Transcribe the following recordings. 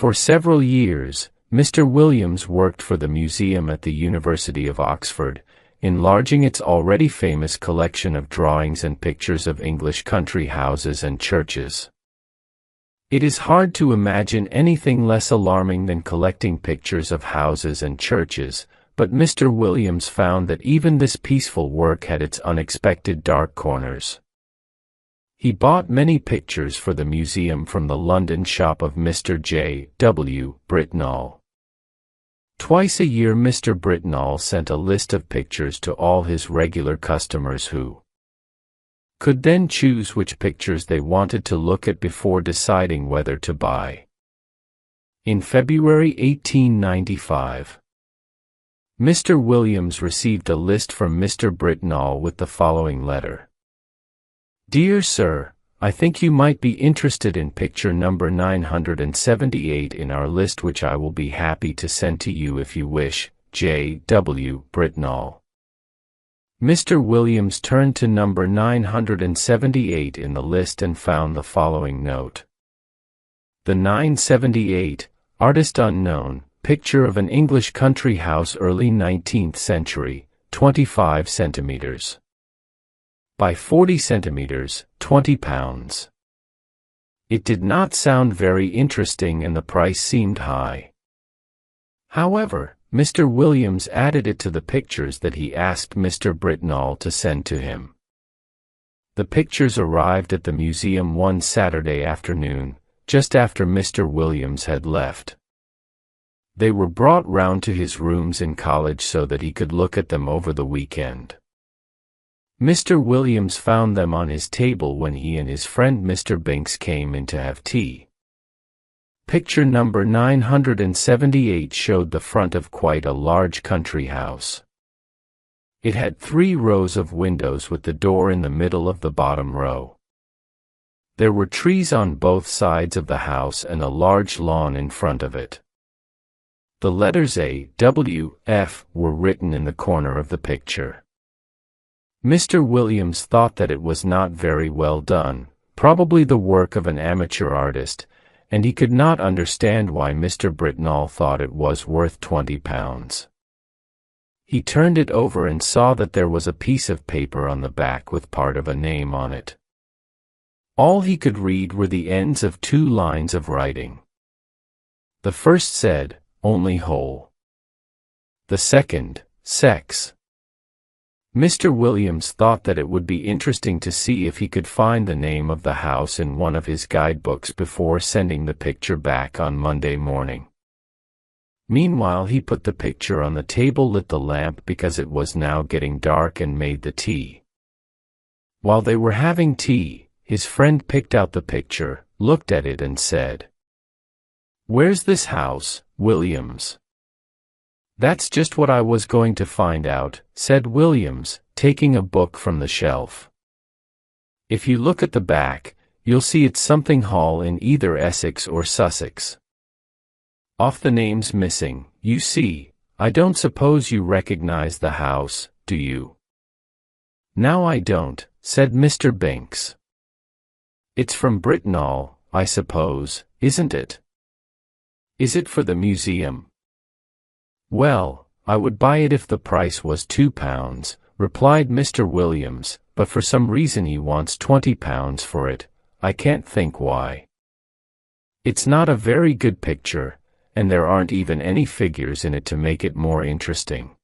For several years, Mr. Williams worked for the museum at the University of Oxford, enlarging its already famous collection of drawings and pictures of English country houses and churches. It is hard to imagine anything less alarming than collecting pictures of houses and churches, but Mr. Williams found that even this peaceful work had its unexpected dark corners. He bought many pictures for the museum from the London shop of Mr. J. W. Britnall. Twice a year Mr. Britnall sent a list of pictures to all his regular customers who could then choose which pictures they wanted to look at before deciding whether to buy. In February 1895, Mr. Williams received a list from Mr. Britnall with the following letter. Dear Sir, I think you might be interested in picture number 978 in our list, which I will be happy to send to you if you wish, J. W. Britnall. Mr. Williams turned to number 978 in the list and found the following note. The 978, artist unknown, picture of an English country house early 19th century, 25 centimeters. By 40 centimeters, 20 pounds. It did not sound very interesting and the price seemed high. However, Mr. Williams added it to the pictures that he asked Mr. Britnall to send to him. The pictures arrived at the museum one Saturday afternoon, just after Mr. Williams had left. They were brought round to his rooms in college so that he could look at them over the weekend. Mr. Williams found them on his table when he and his friend Mr. Binks came in to have tea. Picture number 978 showed the front of quite a large country house. It had 3 rows of windows with the door in the middle of the bottom row. There were trees on both sides of the house and a large lawn in front of it. The letters A, W, F were written in the corner of the picture. Mr. Williams thought that it was not very well done, probably the work of an amateur artist, and he could not understand why Mr. Britnall thought it was worth 20 pounds. He turned it over and saw that there was a piece of paper on the back with part of a name on it. All he could read were the ends of 2 lines of writing. The first said, "Only whole." The second, "Sex." Mr. Williams thought that it would be interesting to see if he could find the name of the house in one of his guidebooks before sending the picture back on Monday morning. Meanwhile he put the picture on the table, lit the lamp because it was now getting dark, and made the tea. While they were having tea, his friend picked out the picture, looked at it and said, "Where's this house, Williams?" "That's just what I was going to find out," said Williams, taking a book from the shelf. "If you look at the back, you'll see it's something Hall in either Essex or Sussex. Off the name's missing, you see. I don't suppose you recognize the house, do you?" "Now I don't," said Mr. Binks. "It's from Britnall, I suppose, isn't it?" "Is it for the museum?" "Well, I would buy it if the price was 2 pounds, replied Mr. Williams, "but for some reason he wants 20 pounds for it. I can't think why. It's not a very good picture, and there aren't even any figures in it to make it more interesting."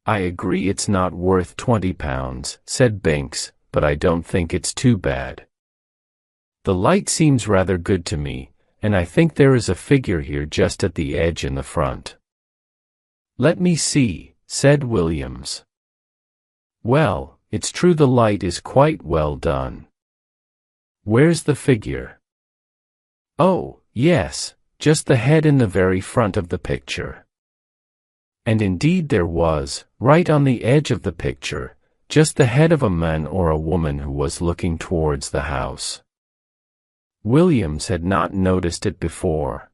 "I agree it's not worth 20 pounds, said Binks, "but I don't think it's too bad. The light seems rather good to me, and I think there is a figure here just at the edge in the front." "Let me see," said Williams. "Well, it's true the light is quite well done. Where's the figure?" "Oh, yes, just the head in the very front of the picture." And indeed there was, right on the edge of the picture, just the head of a man or a woman who was looking towards the house. Williams had not noticed it before.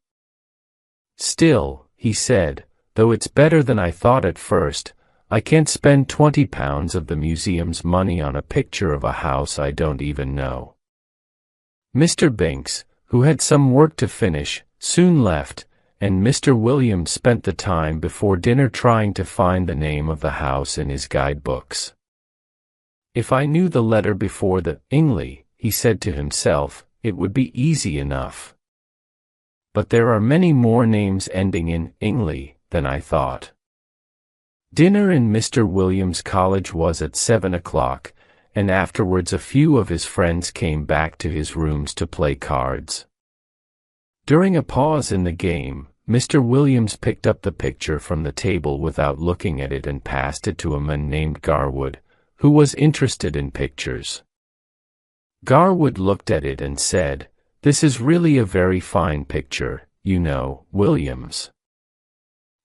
"Still," he said, "though it's better than I thought at first, I can't spend 20 pounds of the museum's money on a picture of a house I don't even know." Mr. Binks, who had some work to finish, soon left, and Mr. Williams spent the time before dinner trying to find the name of the house in his guidebooks. If I knew the letter before the English, he said to himself, it would be easy enough. But there are many more names ending in English than I thought. Dinner in Mr. Williams' college was at 7 o'clock, and afterwards a few of his friends came back to his rooms to play cards. During a pause in the game, Mr. Williams picked up the picture from the table without looking at it and passed it to a man named Garwood, who was interested in pictures. Garwood looked at it and said, "This is really a very fine picture, you know, Williams.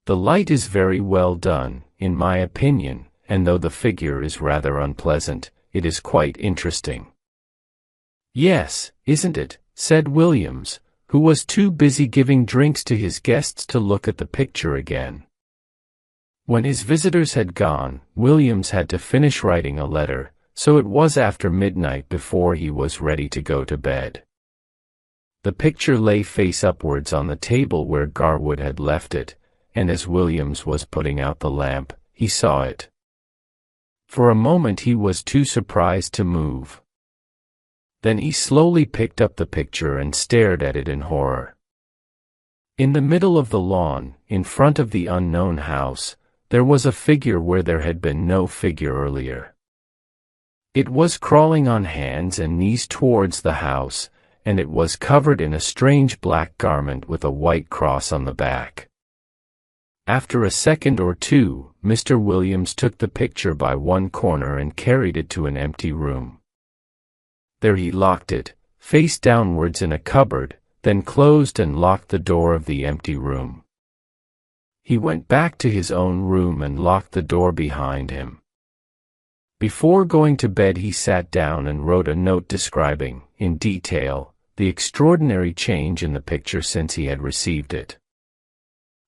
The light is very well done, in my opinion, and though the figure is rather unpleasant, it is quite interesting." "Yes, isn't it?" said Williams, who was too busy giving drinks to his guests to look at the picture again. When his visitors had gone, Williams had to finish writing a letter, so it was after midnight before he was ready to go to bed. The picture lay face upwards on the table where Garwood had left it, and as Williams was putting out the lamp, he saw it. For a moment he was too surprised to move. Then he slowly picked up the picture and stared at it in horror. In the middle of the lawn, in front of the unknown house, there was a figure where there had been no figure earlier. It was crawling on hands and knees towards the house, and it was covered in a strange black garment with a white cross on the back. After a second or two, Mr. Williams took the picture by one corner and carried it to an empty room. There he locked it, face downwards in a cupboard, then closed and locked the door of the empty room. He went back to his own room and locked the door behind him. Before going to bed he sat down and wrote a note describing, in detail, the extraordinary change in the picture since he had received it.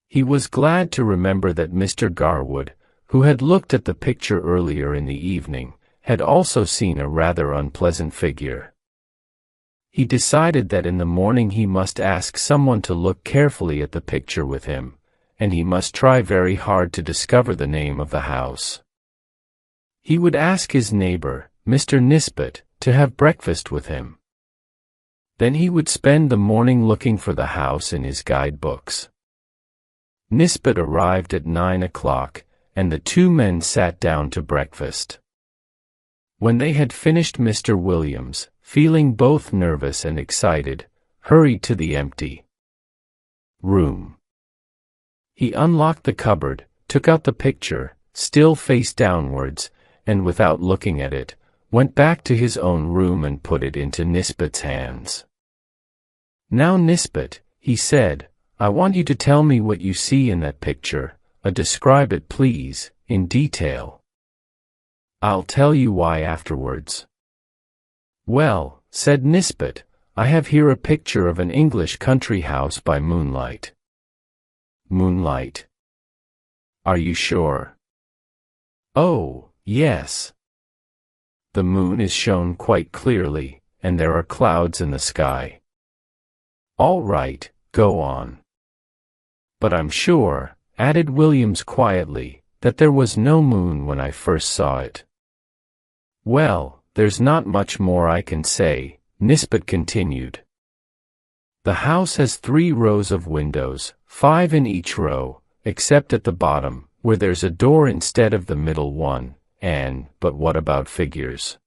He was glad to remember that Mr. Garwood, who had looked at the picture earlier in the evening, had also seen a rather unpleasant figure. He decided that in the morning he must ask someone to look carefully at the picture with him, and he must try very hard to discover the name of the house. He would ask his neighbor, Mr. Nisbet, to have breakfast with him. Then he would spend the morning looking for the house in his guidebooks. Nisbet arrived at 9 o'clock, and the two men sat down to breakfast. When they had finished, Mr. Williams, feeling both nervous and excited, hurried to the empty room. He unlocked the cupboard, took out the picture, still face downwards, and without looking at it, went back to his own room and put it into Nisbet's hands. "Now, Nisbet," he said, "I want you to tell me what you see in that picture, describe it please, in detail. I'll tell you why afterwards." "Well," said Nisbet, "I have here a picture of an English country house by moonlight." "Moonlight? Are you sure?" "Oh, yes. The moon is shown quite clearly, and there are clouds in the sky." "All right, go on." "But I'm sure," added Williams quietly, "that there was no moon when I first saw it." "Well, there's not much more I can say," Nisbet continued. "The house has 3 rows of windows, 5 in each row, except at the bottom, where there's a door instead of the middle one, but what about figures?"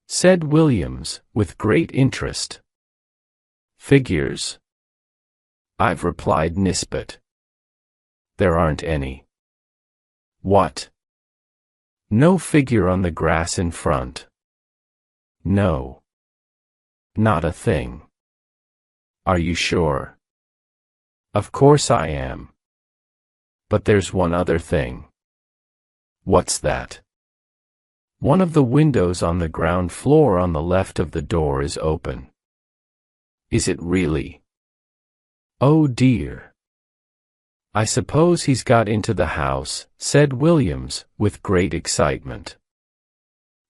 said Williams, with great interest. "Figures?" "I've," replied Nisbet. "There aren't any." "What? No figure on the grass in front?" "No. Not a thing." "Are you sure?" "Of course I am. But there's one other thing." "What's that?" "One of the windows on the ground floor on the left of the door is open." "Is it really?" "Oh dear." "I suppose he's got into the house," said Williams, with great excitement.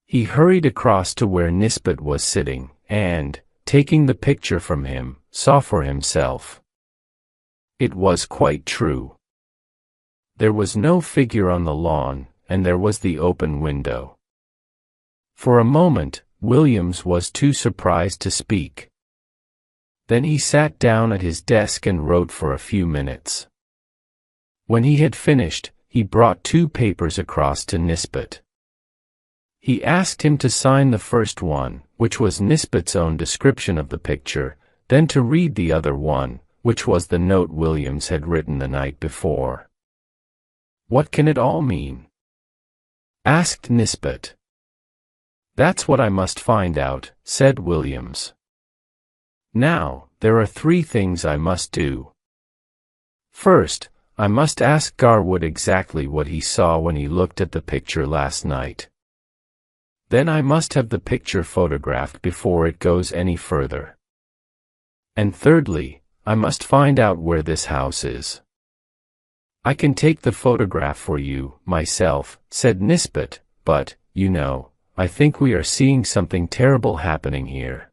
He hurried across to where Nisbet was sitting, and, taking the picture from him, saw for himself. It was quite true. There was no figure on the lawn, and there was the open window. For a moment, Williams was too surprised to speak. Then he sat down at his desk and wrote for a few minutes. When he had finished, he brought 2 papers across to Nisbet. He asked him to sign the first one, which was Nisbet's own description of the picture, then to read the other one, which was the note Williams had written the night before. "What can it all mean?" asked Nisbet. "That's what I must find out," said Williams. "Now, there are 3 things I must do. First, I must ask Garwood exactly what he saw when he looked at the picture last night. Then I must have the picture photographed before it goes any further. And thirdly, I must find out where this house is." "I can take the photograph for you, myself," said Nisbet, "but, you know, I think we are seeing something terrible happening here.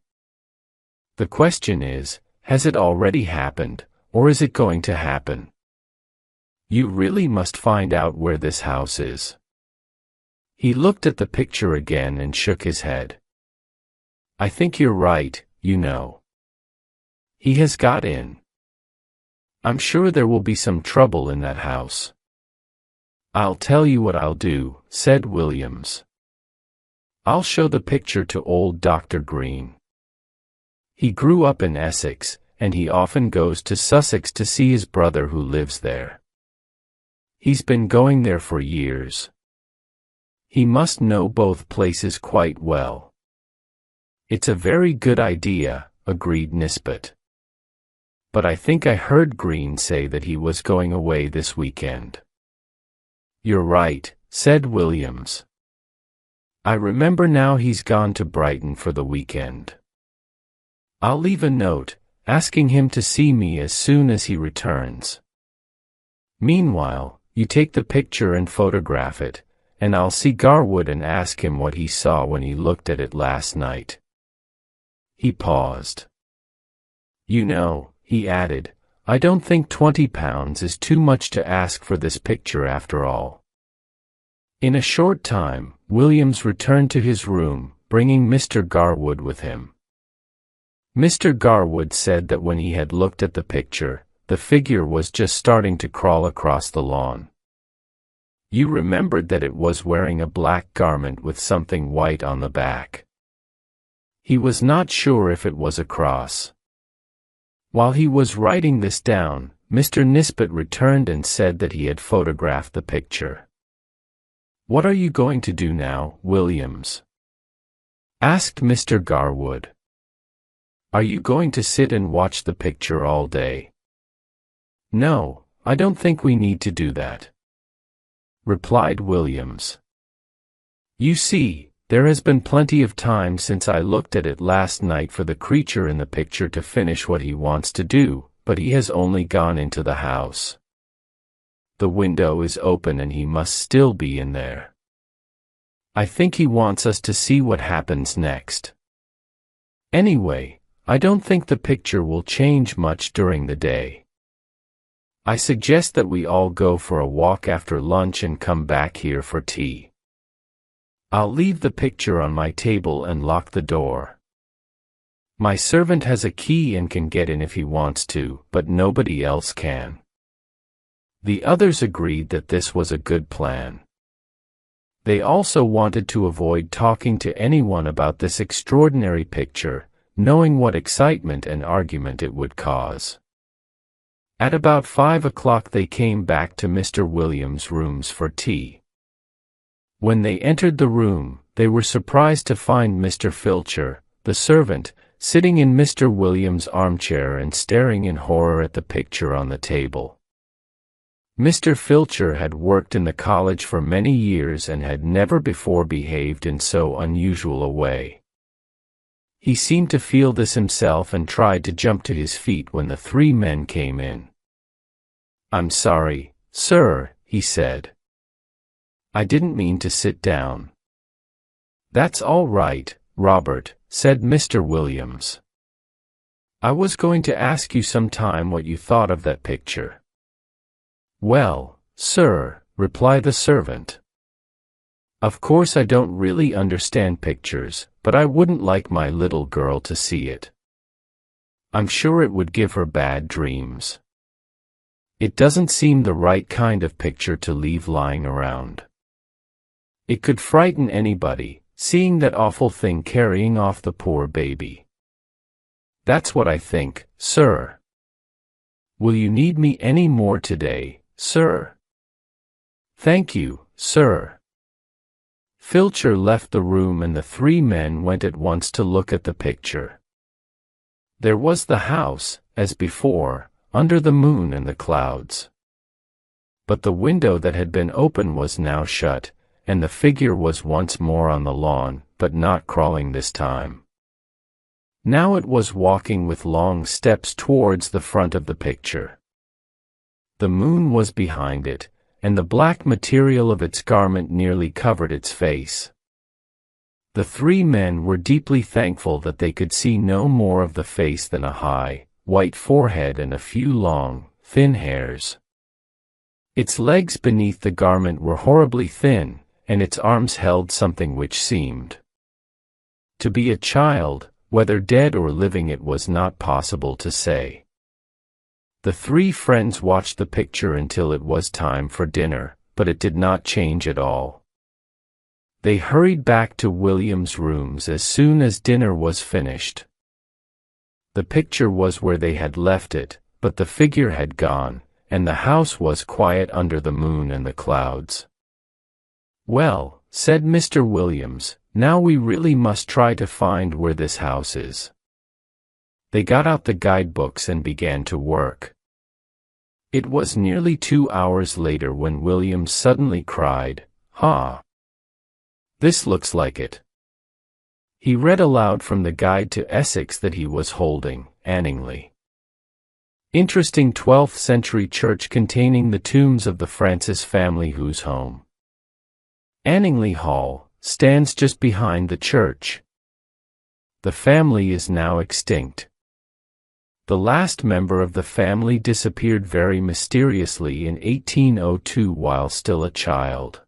The question is, has it already happened, or is it going to happen? You really must find out where this house is." He looked at the picture again and shook his head. "I think you're right, you know. He has got in. I'm sure there will be some trouble in that house." "I'll tell you what I'll do," said Williams. "I'll show the picture to old Dr. Green. He grew up in Essex, and he often goes to Sussex to see his brother who lives there. He's been going there for years. He must know both places quite well." "It's a very good idea," agreed Nisbet. "But I think I heard Green say that he was going away this weekend." "You're right," said Williams. "I remember now, he's gone to Brighton for the weekend. I'll leave a note, asking him to see me as soon as he returns. Meanwhile, you take the picture and photograph it, and I'll see Garwood and ask him what he saw when he looked at it last night." He paused. "You know," he added, "I don't think £20 is too much to ask for this picture after all." In a short time, Williams returned to his room, bringing Mr. Garwood with him. Mr. Garwood said that when he had looked at the picture, the figure was just starting to crawl across the lawn. You remembered that it was wearing a black garment with something white on the back. He was not sure if it was a cross. While he was writing this down, Mr. Nisbet returned and said that he had photographed the picture. "What are you going to do now, Williams?" asked Mr. Garwood. "Are you going to sit and watch the picture all day?" "No, I don't think we need to do that," replied Williams. "You see, there has been plenty of time since I looked at it last night for the creature in the picture to finish what he wants to do, but he has only gone into the house. The window is open and he must still be in there. I think he wants us to see what happens next. Anyway, I don't think the picture will change much during the day. I suggest that we all go for a walk after lunch and come back here for tea. I'll leave the picture on my table and lock the door. My servant has a key and can get in if he wants to, but nobody else can." The others agreed that this was a good plan. They also wanted to avoid talking to anyone about this extraordinary picture, knowing what excitement and argument it would cause. At about 5 o'clock they came back to Mr. Williams' rooms for tea. When they entered the room, they were surprised to find Mr. Filcher, the servant, sitting in Mr. Williams' armchair and staring in horror at the picture on the table. Mr. Filcher had worked in the college for many years and had never before behaved in so unusual a way. He seemed to feel this himself and tried to jump to his feet when the 3 men came in. "I'm sorry, sir," he said. "I didn't mean to sit down." "That's all right, Robert," said Mr. Williams. I was going to ask you sometime what you thought of that picture. Well, sir, replied the servant. Of course I don't really understand pictures, but I wouldn't like my little girl to see it. I'm sure it would give her bad dreams. It doesn't seem the right kind of picture to leave lying around. It could frighten anybody, seeing that awful thing carrying off the poor baby. That's what I think, sir. Will you need me any more today, sir? Thank you, sir. Filcher left the room and the three men went at once to look at the picture. There was the house, as before, under the moon and the clouds. But the window that had been open was now shut, and the figure was once more on the lawn, but not crawling this time. Now it was walking with long steps towards the front of the picture. The moon was behind it, and the black material of its garment nearly covered its face. The three men were deeply thankful that they could see no more of the face than a high, white forehead and a few long, thin hairs. Its legs beneath the garment were horribly thin, and its arms held something which seemed to be a child. Whether dead or living it was not possible to say. The three friends watched the picture until it was time for dinner, but it did not change at all. They hurried back to William's rooms as soon as dinner was finished. The picture was where they had left it, but the figure had gone, and the house was quiet under the moon and the clouds. Well, said Mr. Williams, now we really must try to find where this house is. They got out the guidebooks and began to work. It was nearly 2 hours later when Williams suddenly cried, "Ha! This looks like it." He read aloud from the guide to Essex that he was holding, Anningley. Interesting 12th century church containing the tombs of the Francis family whose home, Anningley Hall, stands just behind the church. The family is now extinct. The last member of the family disappeared very mysteriously in 1802 while still a child.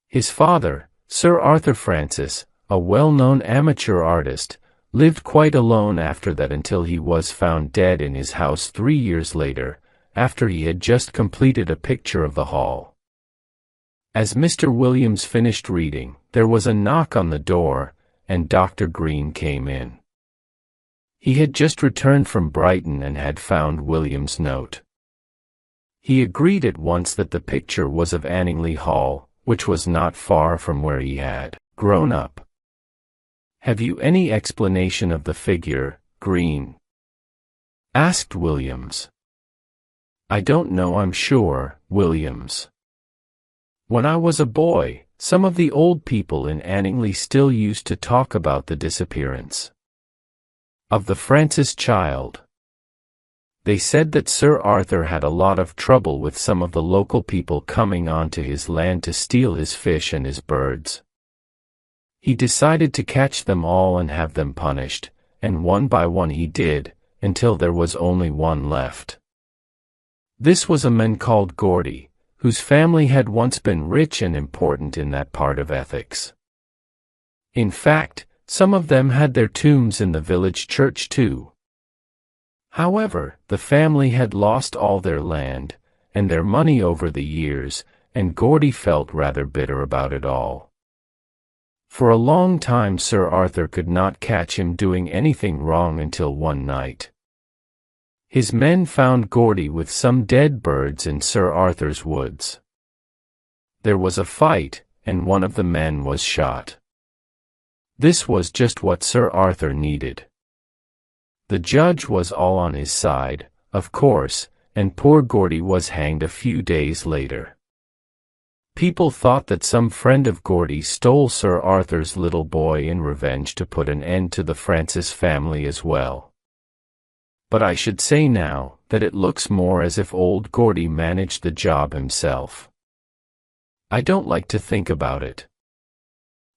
His father, Sir Arthur Francis, a well-known amateur artist, lived quite alone after that until he was found dead in his house 3 years later, after he had just completed a picture of the hall. As Mr. Williams finished reading, there was a knock on the door, and Dr. Green came in. He had just returned from Brighton and had found William's note. He agreed at once that the picture was of Anningley Hall, which was not far from where he had grown up. "Have you any explanation of the figure, Green?" asked Williams. "I don't know, I'm sure, Williams. When I was a boy, some of the old people in Anningley still used to talk about the disappearance of the Francis child. They said that Sir Arthur had a lot of trouble with some of the local people coming onto his land to steal his fish and his birds. He decided to catch them all and have them punished, and one by one he did, until there was only one left. This was a man called Gordy, whose family had once been rich and important in that part of Essex. In fact, some of them had their tombs in the village church too. However, the family had lost all their land, and their money over the years, and Gordy felt rather bitter about it all. For a long time Sir Arthur could not catch him doing anything wrong until one night. His men found Gordy with some dead birds in Sir Arthur's woods. There was a fight, and one of the men was shot. This was just what Sir Arthur needed. The judge was all on his side, of course, and poor Gordy was hanged a few days later. People thought that some friend of Gordy stole Sir Arthur's little boy in revenge to put an end to the Francis family as well. But I should say now that it looks more as if old Gordy managed the job himself. I don't like to think about it.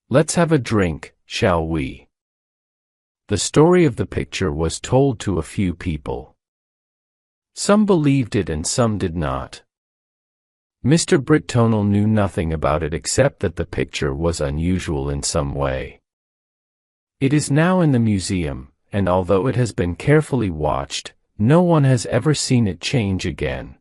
Let's have a drink, shall we? The story of the picture was told to a few people. Some believed it and some did not. Mr. Brittonell knew nothing about it except that the picture was unusual in some way. It is now in the museum, and although it has been carefully watched, no one has ever seen it change again.